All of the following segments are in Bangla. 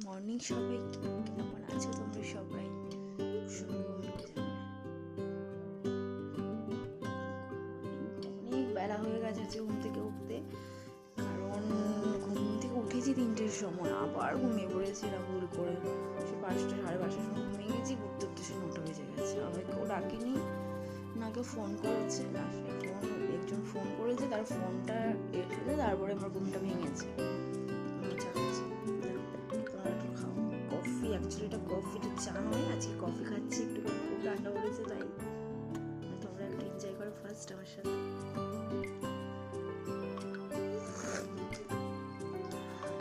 মর্নিং সবাই, কেমন আছো তোমরা সবাই? অনেক বেলা হয়ে গেছে ঘুম থেকে উঠতে, কারণ ঘুম থেকে উঠেছি 3টের সময়, আবার ঘুমিয়ে পড়েছিলাম ভুল করে। সে 5টা সাড়ে 5টার সময় ঘুমিয়ে গেছি, উঠতে উঠতে সে 9টা বেজে গেছে। আমার কেউ ডাকেনি, না কেউ ফোন করেছে, লাস্টে একজন ফোন করেছে, তার ফোনটা এসেছে, তারপরে আমার ঘুমটা ভেঙেছে। কফি, অ্যাকচুয়ালি এটা কফিটা চা নয়, আজকে কফি খাচ্ছি, একটু খুব ঠান্ডা পড়েছে, তাই তোমরা একটু এনজয় করো ফার্স্ট আমার সাথে।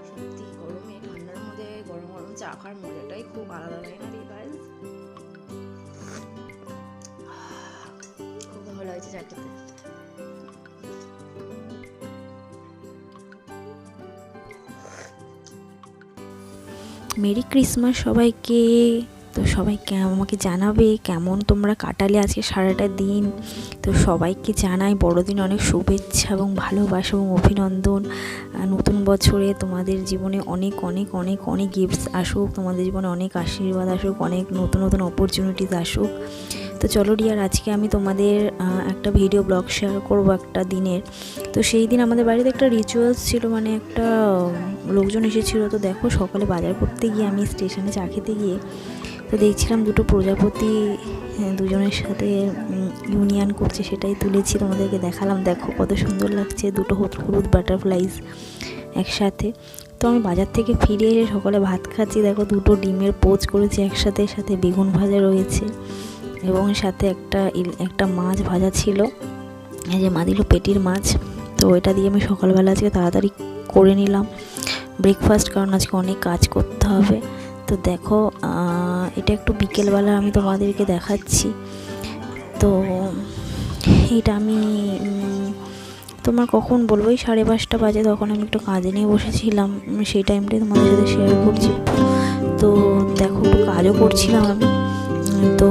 সত্যি গরমে ঠান্ডার মধ্যে গরম গরম চা খাওয়ার মজাটাই খুব আলাদা, তাই না রে গাইস? খুব ভালো লাগছে চাটাতে। মেরি ক্রিসমাস সবাইকে। তো সবাই আমাকে জানাবে কেমন তোমরা কাটালে আজকে সারাটা দিন। তো সবাইকে জানাই বড়দিন অনেক শুভেচ্ছা এবং ভালোবাসা এবং অভিনন্দন। নতুন বছরে তোমাদের জীবনে অনেক অনেক অনেক অনেক গিফটস আসুক, তোমাদের জীবনে অনেক আশীর্বাদ আসুক, অনেক নতুন নতুন অপরচুনিটিস আসুক। তো চলো ডিয়ার, আজকে আমি তোমাদের একটা ভিডিও ব্লগ শেয়ার করবো একটা দিনের। তো সেই দিন আমাদের বাড়িতে একটা রিচুয়ালস ছিল, মানে একটা লোকজন এসেছিলো। তো দেখো, সকালে বাজার করতে গিয়ে আমি স্টেশনে চা খেতে গিয়ে তো দেখছিলাম দুটো প্রজাপতি দুজনের সাথে ইউনিয়ন করছে, সেটাই তুলেছি, তোমাদেরকে দেখালাম। দেখো কত সুন্দর লাগছে, দুটো হলুদ বাটারফ্লাইজ একসাথে। তো আমি বাজার থেকে ফিরে এসে সকালে ভাত খাচ্ছি, দেখো দুটো ডিমের পোচ করেছি একসাথে, সাথে বেগুন ভাজা রয়েছে এবং সাথে একটা মাছ ভাজা ছিল, এই যে মা দিল পেটির মাছ। তো এটা দিয়ে আমি সকালবেলা আজকে তাড়াতাড়ি করে নিলাম ব্রেকফাস্ট, কারণ আজকে অনেক কাজ করতে হবে। তো দেখো, এটা একটু বিকেলবেলা আমি তোমাদেরকে দেখাচ্ছি। তো এটা আমি তোমার কখন বলবো, ওই 5:30 বাজে, তখন আমি একটু কাজে নিয়ে বসেছিলাম, সেই টাইমটাই তোমাদের সাথে শেয়ার করছি। তো দেখো, একটু কাজও করছিলাম আমি। তো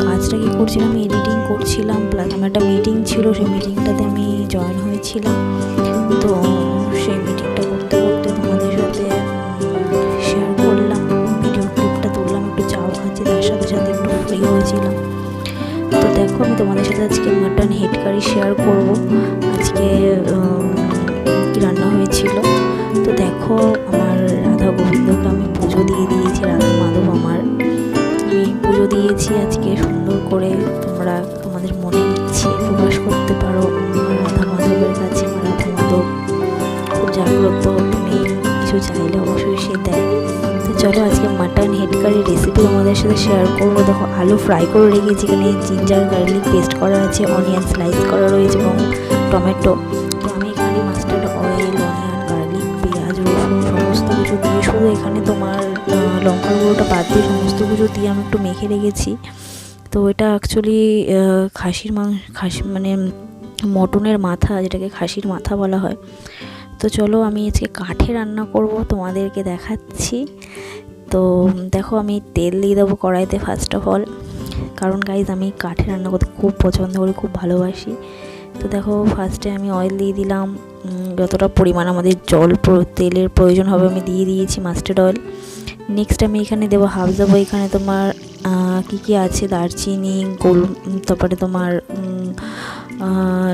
কাজটা কি করছিলাম, আমি এডিটিং করছিলাম, প্লাস আমার একটা মিটিং ছিল, সেই মিটিংটাতে আমি জয়েন হয়েছিলাম। তো সেই মিটিংটা করতে করতে তোমাদের সাথে শেয়ার করলাম, ভিডিও ক্লিপটা তুললাম, একটু চাও খাচ্ছি, তার সাথে সাথে একটু ফ্রি হয়েছিলাম। তো দেখো, আমি তোমাদের সাথে আজকে মাটন হেড কারি শেয়ার করবো, আজকে কি রান্না হয়েছিল। তো দেখো, আমার রাধা গোবিন্দকে আমি পুজো দিয়ে দিয়েছি, রাধা মাধব আমার আমি পুজো দিয়েছি আজকে সুন্দর করে। তোমরা তোমাদের মনে ইচ্ছে প্রকাশ করতে পারো রাধা মাধবের কাছে। আমার রাধা মাধব খুব জাগ্রত, তুমি কিছু চাইলে অবশ্যই সে দেয়। তো চলো, আজকে মাটন হেড কারি রেসিপি তোমাদের সাথে শেয়ার করবো। দেখো, আলু ফ্রাই করে রেখেছি, এখানে জিঞ্জার গার্লিক পেস্ট করা আছে, অনিয়ন স্লাইস করা রয়েছে এবং টমেটো। তো আমি এখানে মাস্টার্ড অয়েল, অনিয়ন, গার্লিক, পেঁয়াজ, রসুন সমস্ত কিছু দিয়ে, শুধু এখানে তোমার লঙ্কার গুঁড়োটা বাদ দিয়ে সমস্ত কিছু দিয়ে আমি একটু মেখে রেখেছি। তো এটা অ্যাকচুয়ালি খাসি মানে মটনের মাথা, যেটাকে খাসির মাথা বলা হয়। তো চলো, আমি আজকে কাঠে রান্না করব, তোমাদেরকে দেখাচ্ছি। তো দেখো, আমি তেল দিয়ে দেবো কড়াইতে ফার্স্ট অফ অল, কারণ গাইজ আমি কাঠে রান্না করতে খুব পছন্দ করি, খুব ভালোবাসি। তো দেখো, ফার্স্টে আমি অয়েল দিয়ে দিলাম, যতটা পরিমাণ আমাদের তেলের প্রয়োজন হবে আমি দিয়ে দিয়েছি মাস্টার্ড অয়েল। নেক্সট আমি এখানে দেবো দেবো এখানে তোমার কি আছে, দারচিনি, তারপরে তোমার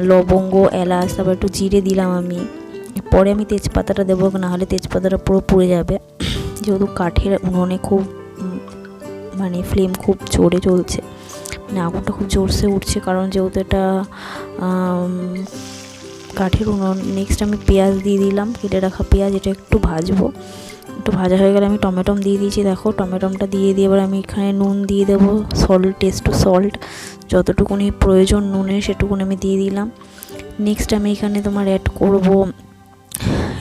লবঙ্গ, এলাচ, তারপর একটু জিরে দিলাম আমি। পরে আমি তেজপাতাটা দেবো, নাহলে তেজপাতাটা পুরো পুড়ে যাবে, যেহেতু কাঠের উনুনে খুব মানে ফ্লেম খুব জোরে চলছে, মানে আগুনটা খুব জোরসে উঠছে, কারণ যেহেতু এটা কাঠের উনুন। নেক্সট আমি পেঁয়াজ দিয়ে দিলাম, কেটে রাখা পেঁয়াজ, এটা একটু ভাজবো। একটু ভাজা হয়ে গেলে আমি টমেটম দিয়ে দিয়েছি। দেখো, টমেটমটা দিয়ে এবার আমি এখানে নুন দিয়ে দেবো, টেস্ট টু সল্ট, যতটুকুনি প্রয়োজন নুনের সেটুকুনি আমি দিয়ে দিলাম। নেক্সট আমি এখানে তোমার অ্যাড করব,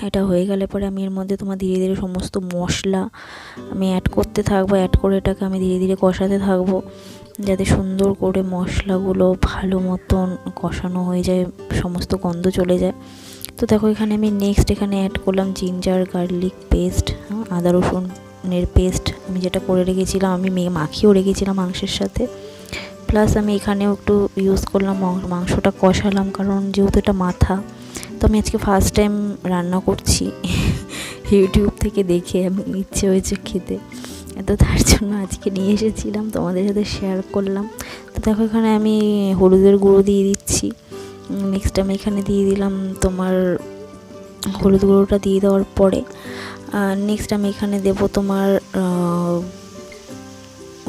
এটা হয়ে গেলে পরে আমি এর মধ্যে তোমার ধীরে ধীরে সমস্ত মশলা আমি অ্যাড করতে থাকবো, অ্যাড করে এটাকে আমি ধীরে ধীরে কষাতে থাকবো, যাতে সুন্দর করে মশলাগুলো ভালো মতন কষানো হয়ে যায়, সমস্ত গন্ধ চলে যায়। তো দেখো, এখানে আমি নেক্সট এখানে অ্যাড করলাম জিঞ্জার গার্লিক পেস্ট, আদা রসুনের পেস্ট, আমি যেটা করে রেখেছিলাম, আমি মাখিয়েও রেখেছিলাম মাংসের সাথে। প্লাস আমি এখানেও একটু ইউজ করলাম, মাংসটা কষালাম, কারণ যেহেতু এটা মাথা, তো আমি আজকে ফার্স্ট টাইম রান্না করছি ইউটিউব থেকে দেখে আমি ইচ্ছে হয়েছে খেতে, তো তার জন্য আজকে নিয়ে এসেছিলাম, তোমাদের সাথে শেয়ার করলাম। তো দেখো এখানে আমি হলুদের গুঁড়ো দিয়ে দিচ্ছি। নেক্সট আমি এখানে দিয়ে দিলাম তোমার হলুদ গুঁড়োটা দিয়ে দেওয়ার পরে নেক্সট আমি এখানে দেবো তোমার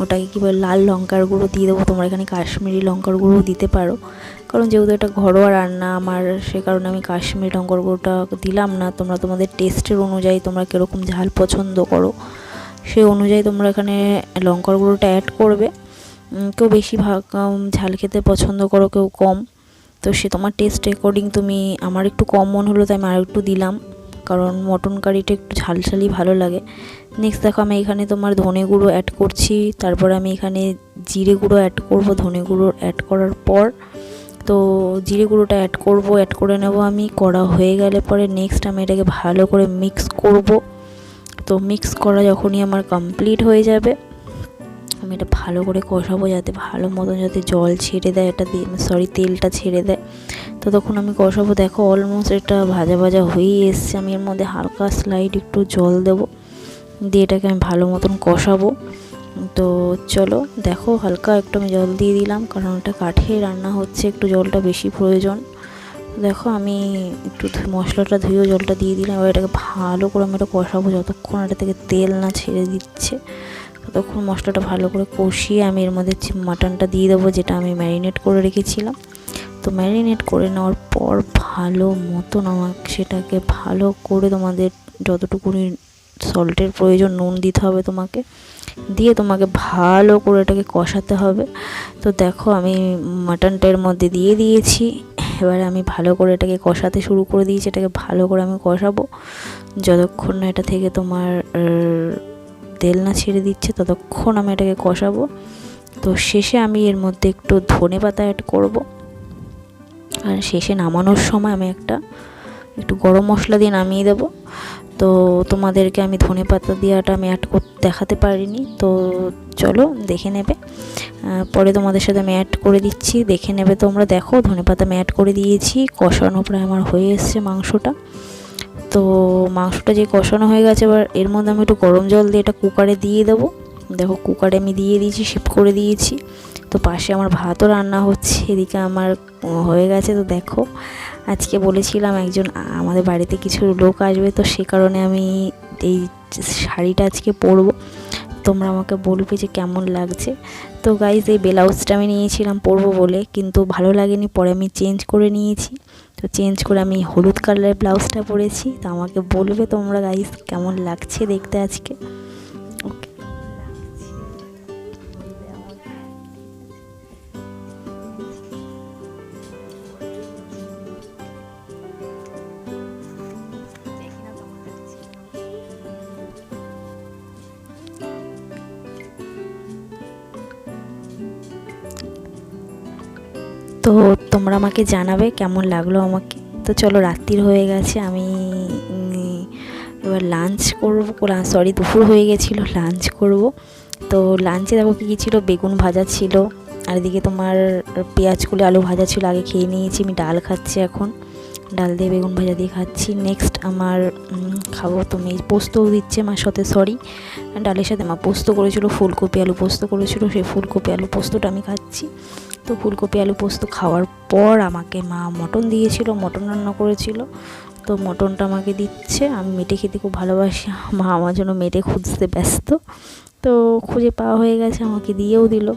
ওটাকে কী বলে লাল লঙ্কার গুঁড়ো দিয়ে দেবো। তোমরা এখানে কাশ্মীরি লঙ্কার গুঁড়ো দিতে পারো, কারণ যেহেতু এটা ঘরোয়া রান্না আমার, সে কারণে আমি কাশ্মীরি লঙ্কার গুঁড়োটা দিলাম না। তোমরা তোমাদের টেস্টের অনুযায়ী তোমরা কীরকম ঝাল পছন্দ করো সেই অনুযায়ী তোমরা এখানে লঙ্কার গুঁড়োটা অ্যাড করবে। কেউ বেশি ঝাল খেতে পছন্দ করো, কেউ কম, তো সে তোমার টেস্ট অ্যাকর্ডিং তুমি, আমার একটু কম মনে হলো তাই আমি আর একটু দিলাম, কারণ মটন কারিটা একটু ঝালঝালি ভালো লাগে। নেক্সট দেখো আমি এখানে তোমার ধনে গুঁড়ো অ্যাড করছি, তারপর আমি এখানে জিরে গুঁড়ো অ্যাড করব। ধনে গুঁড়ো অ্যাড করার পর তো জিরে গুঁড়োটা অ্যাড করব, অ্যাড করে নেব আমি। করা হয়ে গেলে পরে নেক্সট আমি এটাকে ভালো করে মিক্স করব। তো মিক্স করা যখনই আমার কমপ্লিট হয়ে যাবে আমি এটা ভালো করে কষাবো, যাতে ভালো মতন যাতে জল ছেড়ে দেয়, এটা দিয়ে তেলটা ছেড়ে দেয়। তো তখন আমি কষাবো। দেখো অলমোস্ট এটা ভাজা ভাজা হয়েই এসছে। আমি এর মধ্যে হালকা স্লাইড একটু জল দেবো, দিয়ে এটাকে আমি ভালো মতন কষাবো। তো চলো দেখো হালকা একটু আমি জল দিয়ে দিলাম, কারণ এটা কাঠে রান্না হচ্ছে, একটু জলটা বেশি প্রয়োজন। দেখো আমি একটু মশলাটা ধুয়েও জলটা দিয়ে দিলাম। এবার এটাকে ভালো করে আমি এটা কষাবো যতক্ষণ এটা থেকে তেল না ছেড়ে দিচ্ছে, ততক্ষণ মশলাটা ভালো করে কষিয়ে আমি এর মধ্যে মাটনটা দিয়ে দেবো, যেটা আমি ম্যারিনেট করে রেখেছিলাম। তো ম্যারিনেট করে নেওয়ার পর ভালো মতন আমাকে সেটাকে ভালো করে তোমাদের যতটুকু সল্টের প্রয়োজন নুন দিতে হবে তোমাকে, দিয়ে তোমাকে ভালো করে এটাকে কষাতে হবে। তো দেখো আমি মাটনটা এর মধ্যে দিয়ে দিয়েছি। এবারে আমি ভালো করে এটাকে কষাতে শুরু করে দিয়েছি। এটাকে ভালো করে আমি কষাবো যতক্ষণ না এটা থেকে তোমার তেল না ছেড়ে দিচ্ছে, ততক্ষণ আমি এটাকে কষাবো। তো শেষে আমি এর মধ্যে একটু ধনে পাতা অ্যাড করব, আর শেষে নামানোর সময় আমি একটু গরম মশলা দিয়ে নামিয়ে দেব। তো তোমাদেরকে আমি ধনে পাতা দেওয়াটা আমি অ্যাড করতে দেখাতে পারিনি, তো চলো দেখে নেবে পরে তোমাদের সাথে আমি অ্যাড করে দিচ্ছি, দেখে নেবে তোমরা। দেখো ধনে পাতা আমি অ্যাড করে দিয়েছি, কষানো প্রায় আমার হয়ে এসছে মাংসটা। তো মাংসটা যে কষানো হয়ে গেছে, এবার এর মধ্যে আমি একটু গরম জল দিয়ে এটা কুকারে দিয়ে দেবো। দেখো কুকারে আমি দিয়ে দিয়েছি, শিফট করে দিয়েছি। তো পাশে আমার ভাতও রান্না হচ্ছে, এদিকে আমার হয়ে গেছে। তো দেখো আজকে বলেছিলাম একজন আমাদের বাড়িতে কিছু লোক আসবে, তো সে কারণে আমি এই শাড়িটা আজকে পরবো। তোমরা আমাকে বলবে যে কেমন লাগছে। তো গাইজ এই ব্লাউজটা আমি নিয়েছিলাম পরবো বলে, কিন্তু ভালো লাগেনি, পরে আমি চেঞ্জ করে নিয়েছি। তো চেঞ্জ করে আমি হলুদ কালারের ব্লাউজটা পরেছি। তো আমাকে বলবে তোমরা গাইজ কেমন লাগছে দেখতে আজকে। ওকে, তো তোমরা আমাকে জানাবে কেমন লাগলো আমাকে। তো চলো রাত্রির হয়ে গেছে, আমি এবার লাঞ্চ করবো। দুপুর হয়ে গেছিলো, লাঞ্চ করব। তো লাঞ্চে দেখো কী ছিল, বেগুন ভাজা ছিল, আর এদিকে তোমার পেঁয়াজ কুলে আলু ভাজা ছিল, আগে খেয়ে নিয়েছি। আমি ডাল খাচ্ছি এখন, ডাল দিয়ে বেগুন ভাজা দিয়ে খাচ্ছি। নেক্সট আমার খাবো তুমি পোস্তও দিচ্ছে মার সাথে, ডালের সাথে মা পোস্ত করেছিল, ফুলকপি আলু পোস্ত করেছিল, সেই ফুলকপি আলু পোস্তটা আমি খাচ্ছি। তো ফুলকপি আলু পোস্ত খাওয়ার পর আমাকে মা মটন দিয়েছিল, মটন রান্না করেছিল। তো মটনটা আমাকে দিচ্ছে। আমি মেটে খেতে খুব ভালোবাসি, মা আমার জন্য মেটে খুঁজতে ব্যস্ত। তো খুঁজে পাওয়া হয়ে গেছে, আমাকে দিয়েও দিল।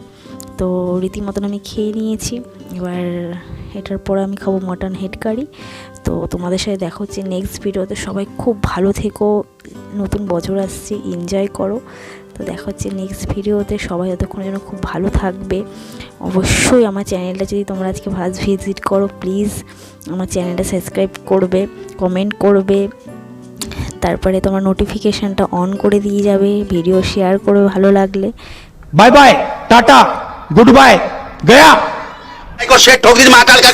তো রীতিমতন আমি খেয়ে নিয়েছি। এবার এটার পর আমি খাবো মটন হেড কারি। তো তোমাদের সাথে দেখা হচ্ছে নেক্সট ভিডিওতে। সবাই খুব ভালো থেকো, নতুন বছর আসছে, এনজয় করো। তো দেখা হচ্ছে নেক্সট ভিডিওতে। সবাই যতক্ষণের জন্য খুব ভালো থাকবে। অবশ্যই আমার চ্যানেলটা যদি তোমরা আজকে ফার্স্ট ভিজিট করো, প্লিজ আমার চ্যানেলটা সাবস্ক্রাইব করবে, কমেন্ট করবে, তারপরে তোমার নোটিফিকেশানটা অন করে দিয়ে যাবে, ভিডিও শেয়ার করবে ভালো লাগলে। Bye bye tata goodbye गया को शेर ठोक दीजिए महाकाल का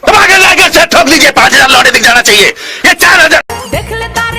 तुम्हारे लायक शेर ठोक दीजिए 5000 लौटे दिख जाना चाहिए ये 4000